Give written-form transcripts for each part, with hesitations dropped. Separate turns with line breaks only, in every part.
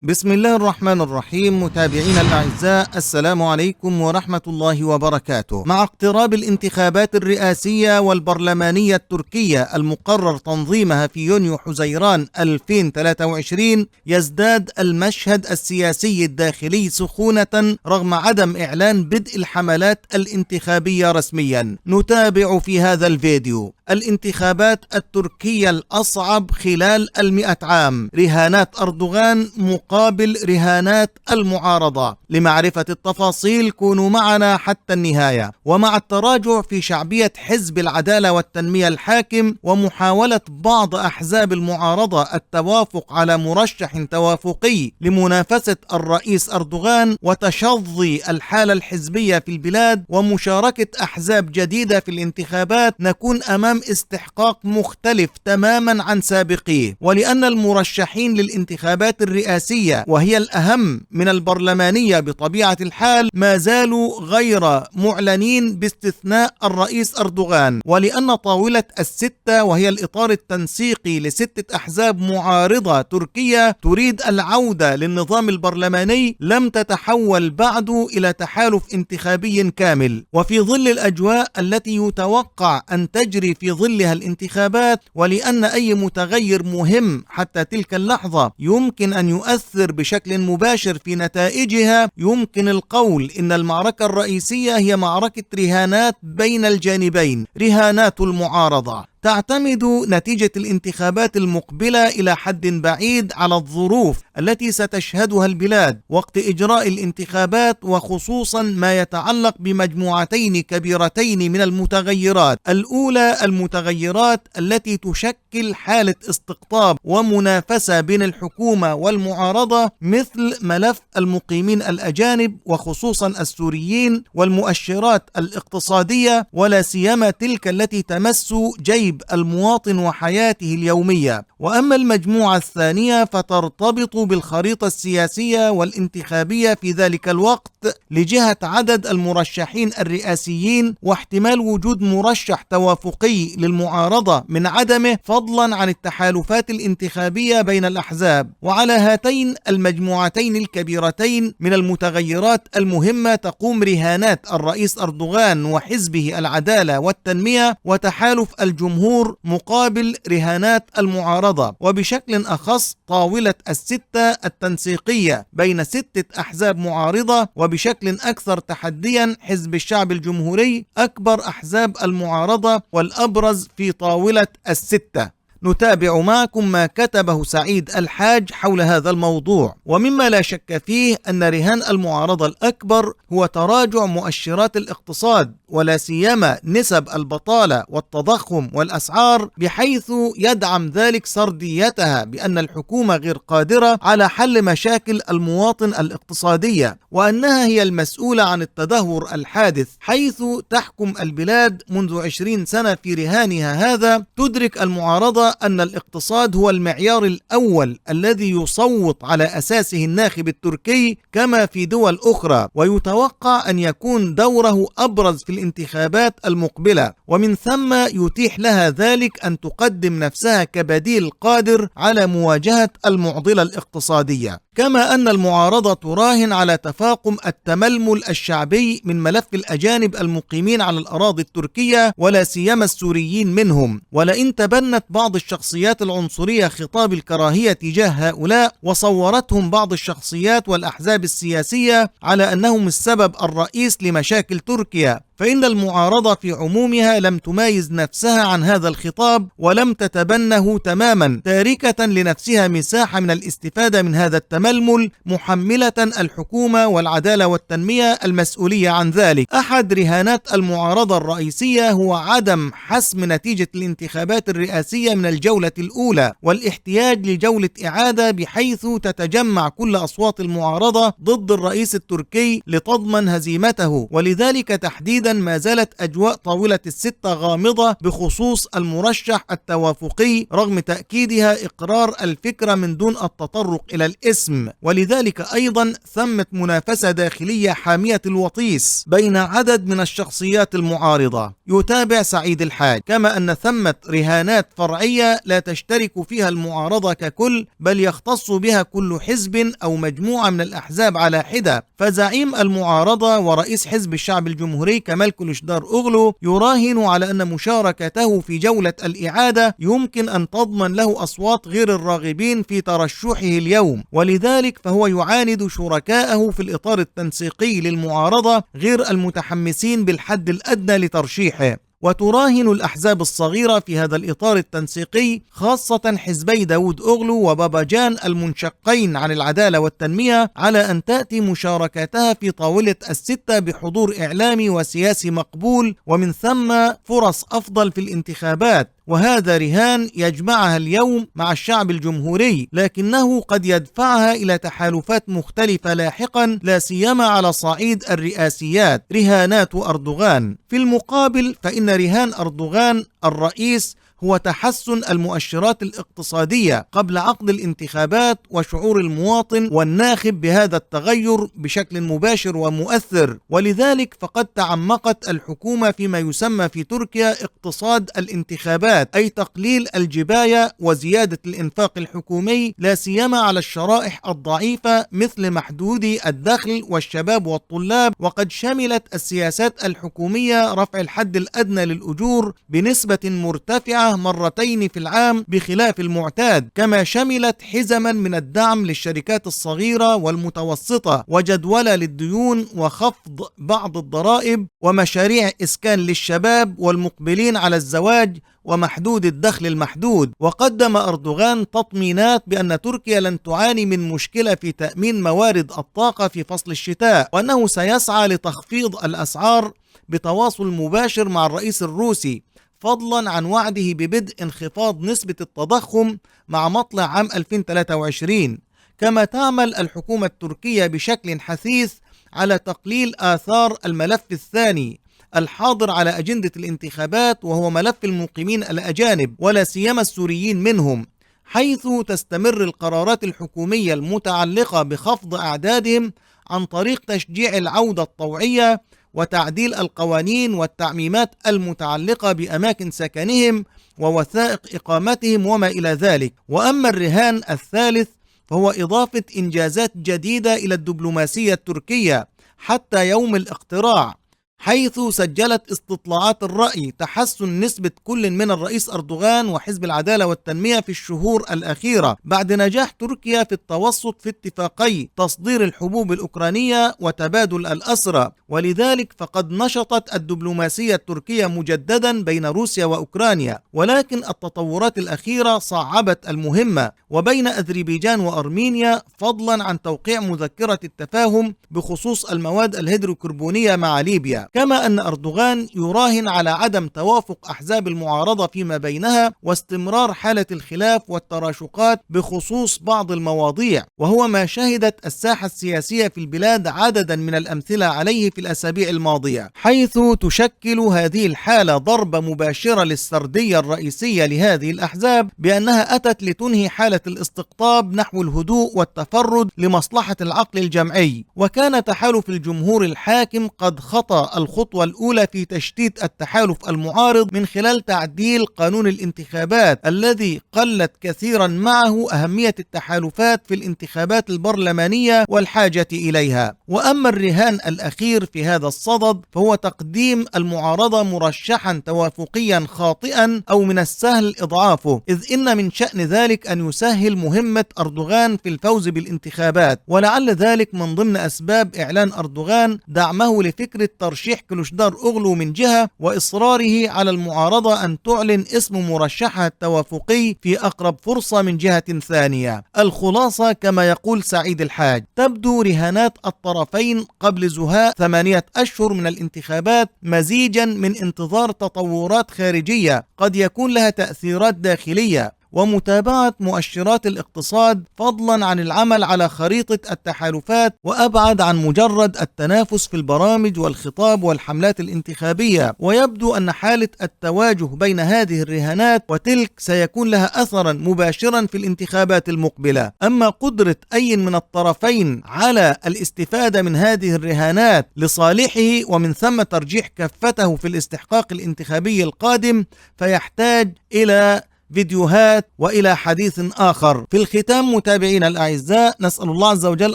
بسم الله الرحمن الرحيم. متابعينا الأعزاء، السلام عليكم ورحمة الله وبركاته. مع اقتراب الانتخابات الرئاسية والبرلمانية التركية المقرر تنظيمها في يونيو حزيران 2023، يزداد المشهد السياسي الداخلي سخونة رغم عدم إعلان بدء الحملات الانتخابية رسميا. نتابع في هذا الفيديو الانتخابات التركية الأصعب خلال 100 عام، رهانات أردوغان مقابل رهانات المعارضة. لمعرفة التفاصيل كونوا معنا حتى النهاية. ومع التراجع في شعبية حزب العدالة والتنمية الحاكم ومحاولة بعض أحزاب المعارضة التوافق على مرشح توافقي لمنافسة الرئيس أردوغان وتشظي الحالة الحزبية في البلاد ومشاركة أحزاب جديدة في الانتخابات، نكون أمام استحقاق مختلف تماما عن سابقيه. ولأن المرشحين للانتخابات الرئاسية وهي الأهم من البرلمانية بطبيعة الحال ما زالوا غير معلنين باستثناء الرئيس أردوغان، ولأن طاولة الستة وهي الإطار التنسيقي لستة أحزاب معارضة تركية تريد العودة للنظام البرلماني لم تتحول بعد إلى تحالف انتخابي كامل. وفي ظل الأجواء التي يتوقع أن تجري في ظلها الانتخابات، ولأن أي متغير مهم حتى تلك اللحظة يمكن أن يؤثر بشكل مباشر في نتائجها، يمكن القول إن المعركة الرئيسية هي معركة رهانات بين الجانبين، رهانات المعارضة. تعتمد نتيجة الانتخابات المقبلة إلى حد بعيد على الظروف التي ستشهدها البلاد وقت إجراء الانتخابات، وخصوصا ما يتعلق بمجموعتين كبيرتين من المتغيرات. الأولى المتغيرات التي تشكل حالة استقطاب ومنافسة بين الحكومة والمعارضة، مثل ملف المقيمين الأجانب وخصوصا السوريين والمؤشرات الاقتصادية، ولا سيما تلك التي تمس جيب المواطن وحياته اليومية. وأما المجموعة الثانية فترتبط بالخريطة السياسية والانتخابية في ذلك الوقت لجهة عدد المرشحين الرئاسيين واحتمال وجود مرشح توافقي للمعارضة من عدمه، فضلا عن التحالفات الانتخابية بين الأحزاب. وعلى هاتين المجموعتين الكبيرتين من المتغيرات المهمة تقوم رهانات الرئيس أردوغان وحزبه العدالة والتنمية وتحالف الجمهور مقابل رهانات المعارضة، وبشكل أخص طاولة الستة التنسيقية بين ستة أحزاب معارضة، وبشكل أكثر تحديا حزب الشعب الجمهوري أكبر أحزاب المعارضة والأبرز في طاولة الستة. نتابع معكم ما كتبه سعيد الحاج حول هذا الموضوع. ومما لا شك فيه أن رهان المعارضة الأكبر هو تراجع مؤشرات الاقتصاد، ولا سيما نسب البطالة والتضخم والأسعار، بحيث يدعم ذلك سرديتها بأن الحكومة غير قادرة على حل مشاكل المواطن الاقتصادية، وأنها هي المسؤولة عن التدهور الحادث، حيث تحكم البلاد منذ 20 سنة في رهانها هذا. تدرك المعارضة أن الاقتصاد هو المعيار الأول الذي يصوت على أساسه الناخب التركي كما في دول أخرى، ويتوقع أن يكون دوره أبرز في الانتخابات المقبلة، ومن ثم يتيح لها ذلك أن تقدم نفسها كبديل قادر على مواجهة المعضلة الاقتصادية. كما أن المعارضة تراهن على تفاقم التململ الشعبي من ملف الأجانب المقيمين على الأراضي التركية ولا سيما السوريين منهم. ولئن تبنت بعض الشخصيات العنصرية خطاب الكراهية تجاه هؤلاء وصورتهم بعض الشخصيات والأحزاب السياسية على أنهم السبب الرئيس لمشاكل تركيا، فإن المعارضة في عمومها لم تمايز نفسها عن هذا الخطاب ولم تتبنه تماما، تاركة لنفسها مساحة من الاستفادة من هذا التململ، محملة الحكومة والعدالة والتنمية المسؤولية عن ذلك. أحد رهانات المعارضة الرئيسية هو عدم حسم نتيجة الانتخابات الرئاسية من الجولة الأولى والاحتياج لجولة إعادة، بحيث تتجمع كل أصوات المعارضة ضد الرئيس التركي لتضمن هزيمته. ولذلك تحديدا أيضا ما زالت أجواء طاولة الستة غامضة بخصوص المرشح التوافقي رغم تأكيدها إقرار الفكرة من دون التطرق إلى الاسم، ولذلك أيضا ثمة منافسة داخلية حامية الوطيس بين عدد من الشخصيات المعارضة. يتابع سعيد الحاج: كما أن ثمة رهانات فرعية لا تشترك فيها المعارضة ككل، بل يختص بها كل حزب أو مجموعة من الأحزاب على حدة. فزعيم المعارضة ورئيس حزب الشعب الجمهوري كمال كلشدار أوغلو يراهن على أن مشاركته في جولة الإعادة يمكن أن تضمن له أصوات غير الراغبين في ترشحه اليوم، ولذلك فهو يعاند شركائه في الإطار التنسيقي للمعارضة غير المتحمسين بالحد الأدنى لترشيحه. وتراهن الأحزاب الصغيرة في هذا الإطار التنسيقي، خاصة حزبي داود أوغلو وباباجان المنشقين عن العدالة والتنمية، على أن تأتي مشاركتها في طاولة الستة بحضور إعلامي وسياسي مقبول، ومن ثم فرص أفضل في الانتخابات. وهذا رهان يجمعها اليوم مع الشعب الجمهوري، لكنه قد يدفعها إلى تحالفات مختلفة لاحقا، لا سيما على صعيد الرئاسيات، رهانات أردوغان. في المقابل فإن رهان أردوغان الرئيس هو تحسن المؤشرات الاقتصادية قبل عقد الانتخابات، وشعور المواطن والناخب بهذا التغير بشكل مباشر ومؤثر. ولذلك فقد تعمقت الحكومة فيما يسمى في تركيا اقتصاد الانتخابات، أي تقليل الجباية وزيادة الإنفاق الحكومي، لا سيما على الشرائح الضعيفة مثل محدودي الدخل والشباب والطلاب. وقد شملت السياسات الحكومية رفع الحد الأدنى للأجور بنسبة مرتفعة مرتين في العام بخلاف المعتاد، كما شملت حزما من الدعم للشركات الصغيرة والمتوسطة، وجدولة للديون، وخفض بعض الضرائب، ومشاريع إسكان للشباب والمقبلين على الزواج ومحدود الدخل المحدود. وقدم أردوغان تطمينات بأن تركيا لن تعاني من مشكلة في تأمين موارد الطاقة في فصل الشتاء، وأنه سيسعى لتخفيض الأسعار بتواصل مباشر مع الرئيس الروسي، فضلا عن وعده ببدء انخفاض نسبة التضخم مع مطلع عام 2023. كما تعمل الحكومة التركية بشكل حثيث على تقليل آثار الملف الثاني الحاضر على أجندة الانتخابات، وهو ملف المقيمين الأجانب ولا سيما السوريين منهم، حيث تستمر القرارات الحكومية المتعلقة بخفض أعدادهم عن طريق تشجيع العودة الطوعية وتعديل القوانين والتعميمات المتعلقة بأماكن سكنهم ووثائق إقامتهم وما إلى ذلك. وأما الرهان الثالث فهو إضافة إنجازات جديدة إلى الدبلوماسية التركية حتى يوم الاقتراع، حيث سجلت استطلاعات الرأي تحسن نسبة كل من الرئيس أردوغان وحزب العدالة والتنمية في الشهور الأخيرة، بعد نجاح تركيا في التوسط في اتفاقي تصدير الحبوب الأوكرانية وتبادل الأسرى. ولذلك فقد نشطت الدبلوماسية التركية مجددا بين روسيا وأوكرانيا، ولكن التطورات الأخيرة صعبت المهمة، وبين أذربيجان وأرمينيا، فضلا عن توقيع مذكرة التفاهم بخصوص المواد الهيدروكربونية مع ليبيا. كما أن أردوغان يراهن على عدم توافق أحزاب المعارضة فيما بينها، واستمرار حالة الخلاف والتراشقات بخصوص بعض المواضيع، وهو ما شهدت الساحة السياسية في البلاد عددا من الأمثلة عليه في الأسابيع الماضية، حيث تشكل هذه الحالة ضربة مباشرة للسردية الرئيسية لهذه الأحزاب بأنها أتت لتنهي حالة الاستقطاب نحو الهدوء والتفرد لمصلحة العقل الجمعي. وكان تحالف الجمهور الحاكم قد خطأ الخطوة الأولى في تشتيت التحالف المعارض من خلال تعديل قانون الانتخابات الذي قلت كثيرا معه أهمية التحالفات في الانتخابات البرلمانية والحاجة إليها. وأما الرهان الأخير في هذا الصدد فهو تقديم المعارضة مرشحا توافقيا خاطئا أو من السهل إضعافه، إذ إن من شأن ذلك أن يسهل مهمة أردوغان في الفوز بالانتخابات. ولعل ذلك من ضمن أسباب إعلان أردوغان دعمه لفكرة ترشيح كلشدار أوغلو من جهة، وإصراره على المعارضة أن تعلن اسم مرشحها التوافقي في أقرب فرصة من جهة ثانية. الخلاصة كما يقول سعيد الحاج: تبدو رهانات الطرفين قبل زهاء 8 أشهر من الانتخابات مزيجا من انتظار تطورات خارجية قد يكون لها تأثيرات داخلية، ومتابعة مؤشرات الاقتصاد، فضلا عن العمل على خريطة التحالفات، وأبعد عن مجرد التنافس في البرامج والخطاب والحملات الانتخابية. ويبدو أن حالة التواجه بين هذه الرهانات وتلك سيكون لها أثرا مباشرا في الانتخابات المقبلة. أما قدرة أي من الطرفين على الاستفادة من هذه الرهانات لصالحه ومن ثم ترجيح كفته في الاستحقاق الانتخابي القادم فيحتاج إلى فيديوهات وإلى حديث آخر. في الختام متابعينا الأعزاء، نسأل الله عز وجل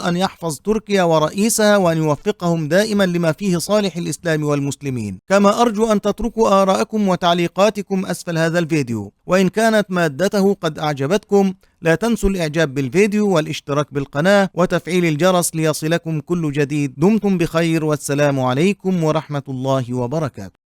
أن يحفظ تركيا ورئيسها وأن يوفقهم دائما لما فيه صالح الإسلام والمسلمين. كما أرجو أن تتركوا آراءكم وتعليقاتكم أسفل هذا الفيديو، وإن كانت مادته قد أعجبتكم لا تنسوا الإعجاب بالفيديو والاشتراك بالقناة وتفعيل الجرس ليصلكم كل جديد. دمتم بخير، والسلام عليكم ورحمة الله وبركاته.